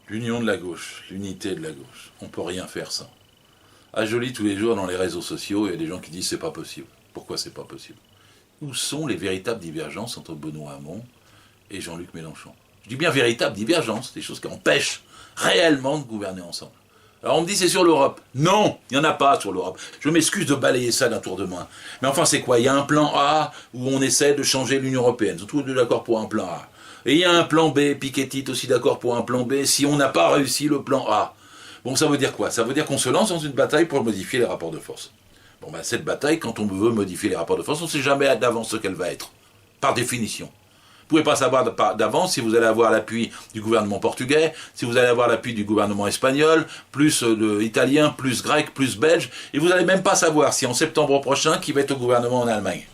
L'union de la gauche, l'unité de la gauche. On ne peut rien faire sans. À Joly, tous les jours, dans les réseaux sociaux, il y a des gens qui disent c'est pas possible. Pourquoi c'est pas possible? Où sont les véritables divergences entre Benoît Hamon et Jean-Luc Mélenchon? Je dis bien véritables divergences, des choses qui empêchent réellement de gouverner ensemble. Alors on me dit c'est sur l'Europe. Non, il n'y en a pas sur l'Europe. Je m'excuse de balayer ça d'un tour de main. Mais enfin c'est quoi? Il y a un plan A où on essaie de changer l'Union Européenne. Ils sont tous d'accord pour un plan A. Et il y a un plan B, Piketty est aussi d'accord pour un plan B, si on n'a pas réussi le plan A. Bon, ça veut dire quoi? Ça veut dire qu'on se lance dans une bataille pour modifier les rapports de force. Bon, ben cette bataille, quand on veut modifier les rapports de force, on ne sait jamais d'avance ce qu'elle va être. Par définition. Vous ne pouvez pas savoir d'avance si vous allez avoir l'appui du gouvernement portugais, si vous allez avoir l'appui du gouvernement espagnol, plus italien, plus grec, plus belge, et vous n'allez même pas savoir si en septembre prochain, qui va être au gouvernement en Allemagne.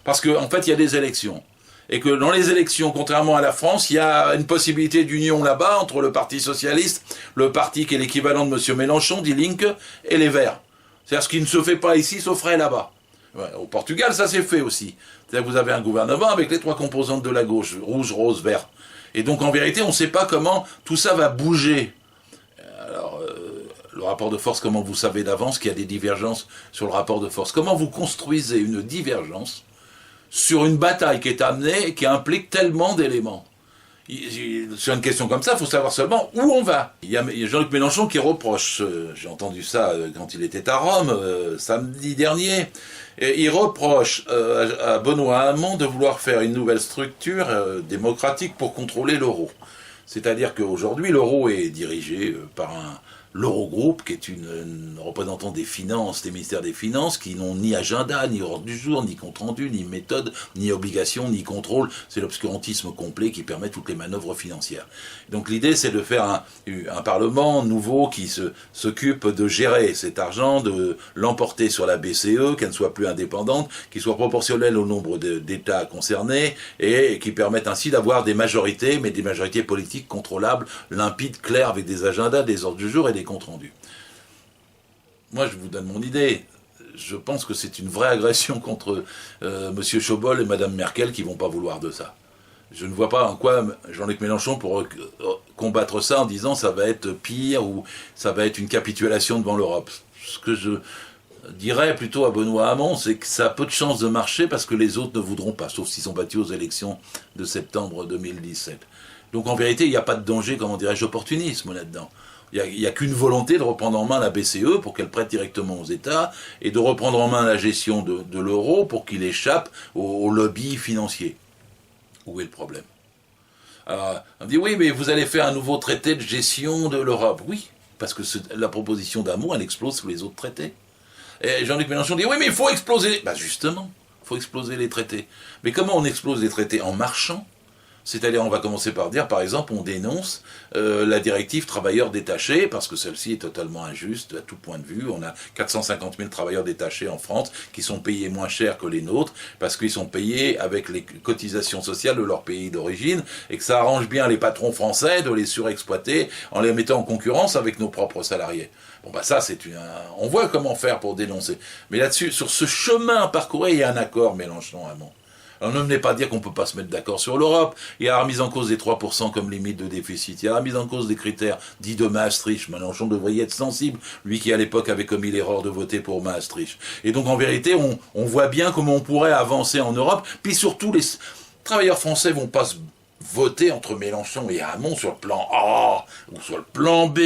Parce qu'en fait, il y a des élections. Et que dans les élections, contrairement à la France, il y a une possibilité d'union là-bas entre le Parti Socialiste, le parti qui est l'équivalent de M. Mélenchon, Die Linke, et les Verts. C'est-à-dire ce qui ne se fait pas ici, se ferait là-bas. Ouais, au Portugal, ça s'est fait aussi. C'est-à-dire que vous avez un gouvernement avec les trois composantes de la gauche, rouge, rose, vert. Et donc en vérité, on ne sait pas comment tout ça va bouger. Alors, le rapport de force, comment vous savez d'avance qu'il y a des divergences sur le rapport de force? Comment vous construisez une divergence sur une bataille qui est amenée et qui implique tellement d'éléments? Sur une question comme ça, il faut savoir seulement où on va. Il y a Jean-Luc Mélenchon qui reproche, j'ai entendu ça quand il était à Rome, samedi dernier, et il reproche à Benoît Hamon de vouloir faire une nouvelle structure démocratique pour contrôler l'euro. C'est-à-dire qu'aujourd'hui, l'euro est dirigé par l'Eurogroupe, qui est une représentante des finances, des ministères des Finances, qui n'ont ni agenda, ni ordre du jour, ni compte-rendu, ni méthode, ni obligation, ni contrôle. C'est l'obscurantisme complet qui permet toutes les manœuvres financières. Donc l'idée, c'est de faire un Parlement nouveau qui s'occupe de gérer cet argent, de l'emporter sur la BCE, qu'elle ne soit plus indépendante, qui soit proportionnelle au nombre d'États concernés, et qui permette ainsi d'avoir des majorités, mais des majorités politiques contrôlables, limpides, claires, avec des agendas, des ordres du jour et des comptes rendus. Moi, je vous donne mon idée. Je pense que c'est une vraie agression contre M. Schäuble et Mme Merkel qui ne vont pas vouloir de ça. Je ne vois pas en quoi Jean-Luc Mélenchon pourrait combattre ça en disant ça va être pire ou ça va être une capitulation devant l'Europe. Ce que je dirais plutôt à Benoît Hamon, c'est que ça a peu de chances de marcher parce que les autres ne voudront pas, sauf s'ils sont battus aux élections de septembre 2017. Donc en vérité, il n'y a pas de danger, comment dirais-je, opportunisme là-dedans. Il n'y a qu'une volonté de reprendre en main la BCE pour qu'elle prête directement aux États et de reprendre en main la gestion de l'euro pour qu'il échappe au lobby financier. Où est le problème? Alors, on me dit oui, mais vous allez faire un nouveau traité de gestion de l'Europe. Oui, parce que la proposition d'Hamon, elle explose sous les autres traités. Et Jean-Luc Mélenchon dit oui, mais il faut exploser. Ben justement, il faut exploser les traités. Mais comment on explose les traités? En marchant. C'est-à-dire, on va commencer par dire, par exemple, on dénonce la directive travailleurs détachés, parce que celle-ci est totalement injuste à tout point de vue. On a 450 000 travailleurs détachés en France qui sont payés moins cher que les nôtres, parce qu'ils sont payés avec les cotisations sociales de leur pays d'origine, et que ça arrange bien les patrons français de les surexploiter en les mettant en concurrence avec nos propres salariés. Bon bah ça, on voit comment faire pour dénoncer. Mais là-dessus, sur ce chemin à parcourir, il y a un accord Mélenchon-Hamon. Alors ne venez pas dire qu'on ne peut pas se mettre d'accord sur l'Europe. Il y a la remise en cause des 3% comme limite de déficit. Il y a la remise en cause des critères dits de Maastricht. Mélenchon devrait y être sensible, lui qui à l'époque avait commis l'erreur de voter pour Maastricht. Et donc en vérité, on voit bien comment on pourrait avancer en Europe. Puis surtout, les travailleurs français ne vont pas se voter entre Mélenchon et Hamon sur le plan A ou sur le plan B.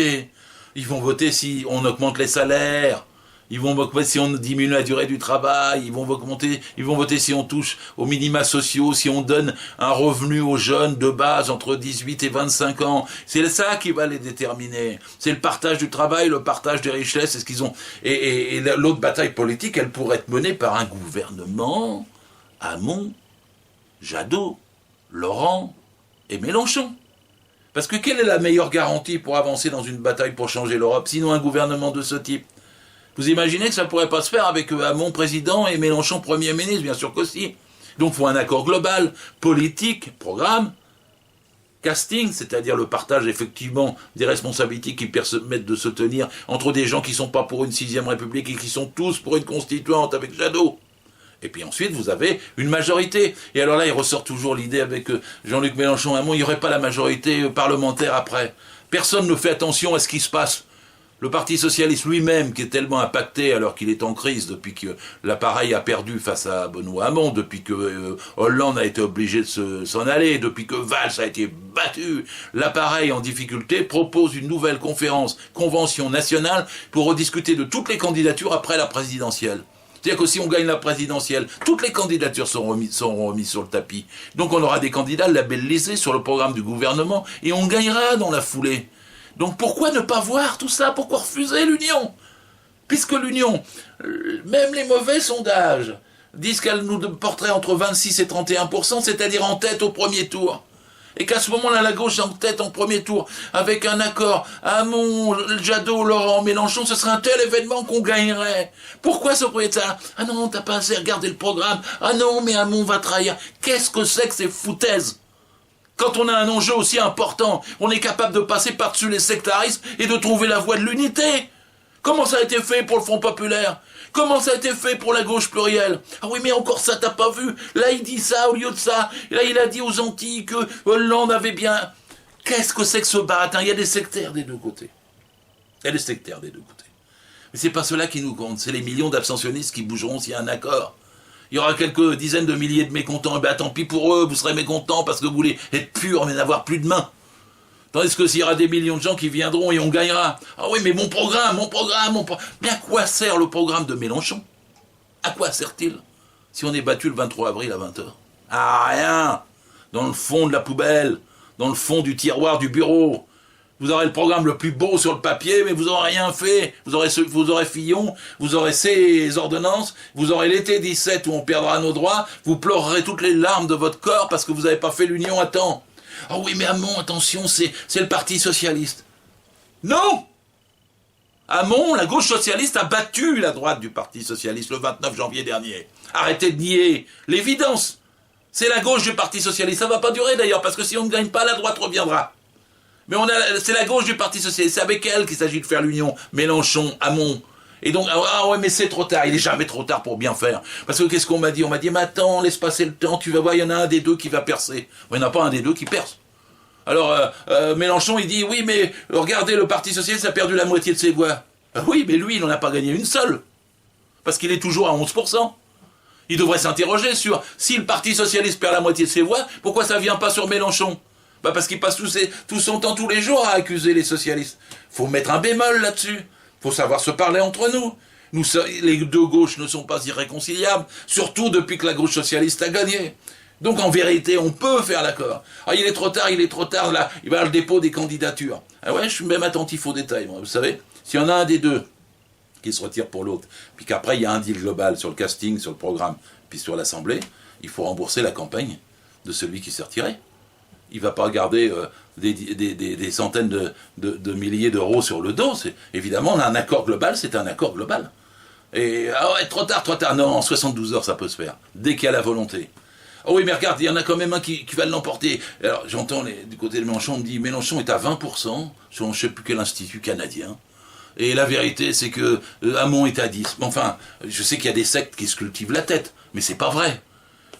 Ils vont voter si on augmente les salaires. Ils vont voter si on diminue la durée du travail, ils vont voter si on touche aux minima sociaux, si on donne un revenu aux jeunes de base entre 18 et 25 ans. C'est ça qui va les déterminer. C'est le partage du travail, le partage des richesses, c'est ce qu'ils ont. Et l'autre bataille politique, elle pourrait être menée par un gouvernement, Hamon, Jadot, Laurent et Mélenchon. Parce que quelle est la meilleure garantie pour avancer dans une bataille pour changer l'Europe, sinon un gouvernement de ce type? Vous imaginez que ça ne pourrait pas se faire avec Hamon président et Mélenchon Premier ministre? Bien sûr que si. Donc il faut un accord global, politique, programme, casting, c'est-à-dire le partage effectivement des responsabilités qui permettent de se tenir entre des gens qui ne sont pas pour une 6e République et qui sont tous pour une constituante avec Jadot. Et puis ensuite, vous avez une majorité. Et alors là, il ressort toujours l'idée avec Jean-Luc Mélenchon, il n'y aurait pas la majorité parlementaire après. Personne ne fait attention à ce qui se passe. Le Parti Socialiste lui-même, qui est tellement impacté alors qu'il est en crise depuis que l'appareil a perdu face à Benoît Hamon, depuis que Hollande a été obligé de s'en aller, depuis que Valls a été battu, l'appareil en difficulté propose une nouvelle convention nationale pour rediscuter de toutes les candidatures après la présidentielle. C'est-à-dire que si on gagne la présidentielle, toutes les candidatures seront remises sur le tapis. Donc on aura des candidats labellisés sur le programme du gouvernement et on gagnera dans la foulée. Donc pourquoi ne pas voir tout ça? Pourquoi refuser l'union? Puisque l'union, même les mauvais sondages, disent qu'elle nous porterait entre 26 et 31%, c'est-à-dire en tête au premier tour. Et qu'à ce moment-là, la gauche est en tête en premier tour, avec un accord, Hamon, Jadot, Laurent, Mélenchon, ce serait un tel événement qu'on gagnerait. Pourquoi ce propriétaire? Ah non, t'as pas assez regardé le programme. Ah non, mais Hamon va trahir. Qu'est-ce que c'est que ces foutaises? Quand on a un enjeu aussi important, on est capable de passer par-dessus les sectarismes et de trouver la voie de l'unité. Comment ça a été fait pour le Front Populaire? Comment ça a été fait pour la gauche plurielle? Ah oui, mais encore ça, t'as pas vu? Là, il dit ça au lieu de ça. Et là, il a dit aux Antilles que Hollande avait bien... Qu'est-ce que c'est que ce baratin? Il y a des sectaires des deux côtés. Il y a des sectaires des deux côtés. Mais c'est pas cela qui nous compte. C'est les millions d'abstentionnistes qui bougeront s'il y a un accord. Il y aura quelques dizaines de milliers de mécontents, et ben tant pis pour eux, vous serez mécontents parce que vous voulez être purs mais n'avoir plus de mains. Tandis que s'il y aura des millions de gens qui viendront et on gagnera. Ah oui, mais mon programme. Mais à quoi sert le programme de Mélenchon? À quoi sert-il si on est battu le 23 avril à 20h? À rien. Dans le fond de la poubelle, dans le fond du tiroir du bureau. Vous aurez le programme le plus beau sur le papier, mais vous n'aurez rien fait. Vous aurez Fillon, vous aurez ces ordonnances, vous aurez l'été 17 où on perdra nos droits, vous pleurerez toutes les larmes de votre corps parce que vous n'avez pas fait l'union à temps. Ah oui, mais Hamon, attention, c'est le Parti Socialiste. Non! Hamon, la gauche socialiste, a battu la droite du Parti Socialiste le 29 janvier dernier. Arrêtez de nier l'évidence. C'est la gauche du Parti Socialiste. Ça ne va pas durer d'ailleurs, parce que si on ne gagne pas, la droite reviendra. Mais c'est la gauche du Parti Socialiste, c'est avec elle qu'il s'agit de faire l'union. Mélenchon, Hamon. Et donc, ah ouais, mais c'est trop tard. Il est jamais trop tard pour bien faire. Parce que qu'est-ce qu'on m'a dit? On m'a dit, mais attends, laisse passer le temps, tu vas voir, il y en a un des deux qui va percer. Il n'y en a pas un des deux qui perce. Alors, Mélenchon, il dit, oui, mais regardez, le Parti Socialiste a perdu la moitié de ses voix. Ah oui, mais lui, il n'en a pas gagné une seule. Parce qu'il est toujours à 11%. Il devrait s'interroger sur, si le Parti Socialiste perd la moitié de ses voix, pourquoi ça ne vient pas sur Mélenchon? Bah parce qu'il passe tout son temps tous les jours à accuser les socialistes. Faut mettre un bémol là-dessus. Faut savoir se parler entre nous. Les deux gauches ne sont pas irréconciliables, surtout depuis que la gauche socialiste a gagné. Donc en vérité, on peut faire l'accord. Ah, il est trop tard, là, il va y avoir le dépôt des candidatures. Ah ouais, je suis même attentif aux détails, moi, vous savez. S'il y en a un des deux qui se retire pour l'autre, puis qu'après il y a un deal global sur le casting, sur le programme, puis sur l'Assemblée, il faut rembourser la campagne de celui qui s'est retiré. Il ne va pas garder des centaines de milliers d'euros sur le dos. Évidemment, un accord global, c'est un accord global. Et, ah ouais, trop tard. Non, en 72 heures, ça peut se faire. Dès qu'il y a la volonté. Oh oui, mais regarde, il y en a quand même un qui va l'emporter. Alors, j'entends du côté de Mélenchon, on me dit, Mélenchon est à 20%, sur je ne sais plus quel institut canadien. Et la vérité, c'est que Hamon est à 10. Enfin, je sais qu'il y a des sectes qui se cultivent la tête, mais c'est pas vrai.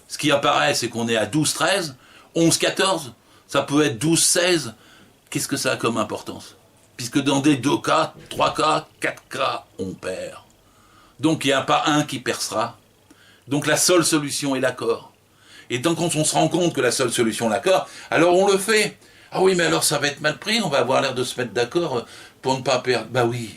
Ce qui apparaît, c'est qu'on est à 12-13, 11-14, ça peut être 12-16. Qu'est-ce que ça a comme importance? Puisque dans des 2 cas, 3 cas, 4 cas, on perd. Donc il n'y a pas un qui percera. Donc la seule solution est l'accord. Et tant qu'on se rend compte que la seule solution est l'accord, alors on le fait. Ah oui, mais alors ça va être mal pris, on va avoir l'air de se mettre d'accord pour ne pas perdre. Bah oui.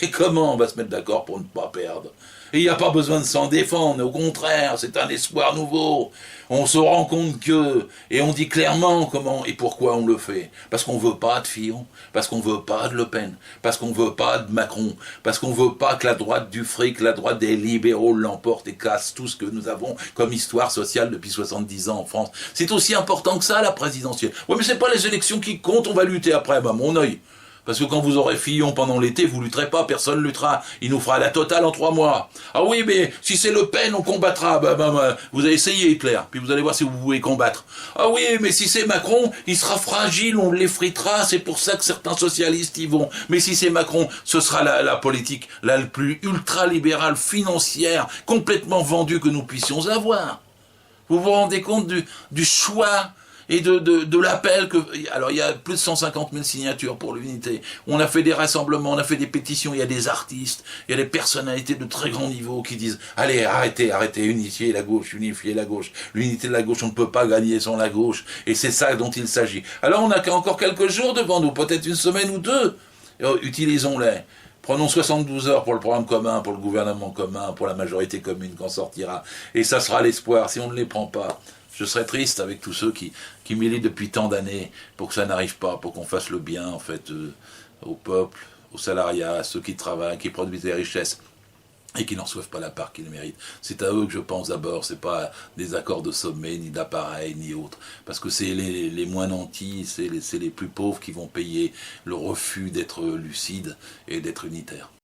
Et comment on va se mettre d'accord pour ne pas perdre? Et il n'y a pas besoin de s'en défendre, au contraire, c'est un espoir nouveau. On se rend compte que, et on dit clairement comment et pourquoi on le fait. Parce qu'on ne veut pas de Fillon, parce qu'on ne veut pas de Le Pen, parce qu'on ne veut pas de Macron, parce qu'on ne veut pas que la droite du fric, la droite des libéraux l'emporte et casse tout ce que nous avons comme histoire sociale depuis 70 ans en France. C'est aussi important que ça, la présidentielle. Oui, mais c'est pas les élections qui comptent, on va lutter après, bah mon œil. Parce que quand vous aurez Fillon pendant l'été, vous lutterez pas, personne luttera. Il nous fera la totale en 3 mois. Ah oui, mais si c'est Le Pen, on combattra. Vous avez essayé Hitler, puis vous allez voir si vous pouvez combattre. Ah oui, mais si c'est Macron, il sera fragile, on l'effritera, c'est pour ça que certains socialistes y vont. Mais si c'est Macron, ce sera la politique la plus ultra-libérale, financière, complètement vendue que nous puissions avoir. Vous vous rendez compte du choix et de l'appel que... Alors, il y a plus de 150 000 signatures pour l'unité. On a fait des rassemblements, on a fait des pétitions, il y a des artistes, il y a des personnalités de très grand niveau qui disent « Allez, arrêtez, unifiez la gauche, unifiez la gauche. L'unité de la gauche, on ne peut pas gagner sans la gauche. » Et c'est ça dont il s'agit. Alors, on a encore quelques jours devant nous, peut-être une semaine ou deux. Utilisons-les. Prenons 72 heures pour le programme commun, pour le gouvernement commun, pour la majorité commune qu'en sortira. Et ça sera l'espoir. Si on ne les prend pas, je serais triste avec tous ceux qui militent depuis tant d'années pour que ça n'arrive pas, pour qu'on fasse le bien, en fait, au peuple, aux salariats, à ceux qui travaillent, qui produisent des richesses et qui n'en reçoivent pas la part qu'ils méritent. C'est à eux que je pense d'abord, c'est pas des accords de sommet, ni d'appareil, ni autres. Parce que c'est les moins nantis, c'est les plus pauvres qui vont payer le refus d'être lucides et d'être unitaires.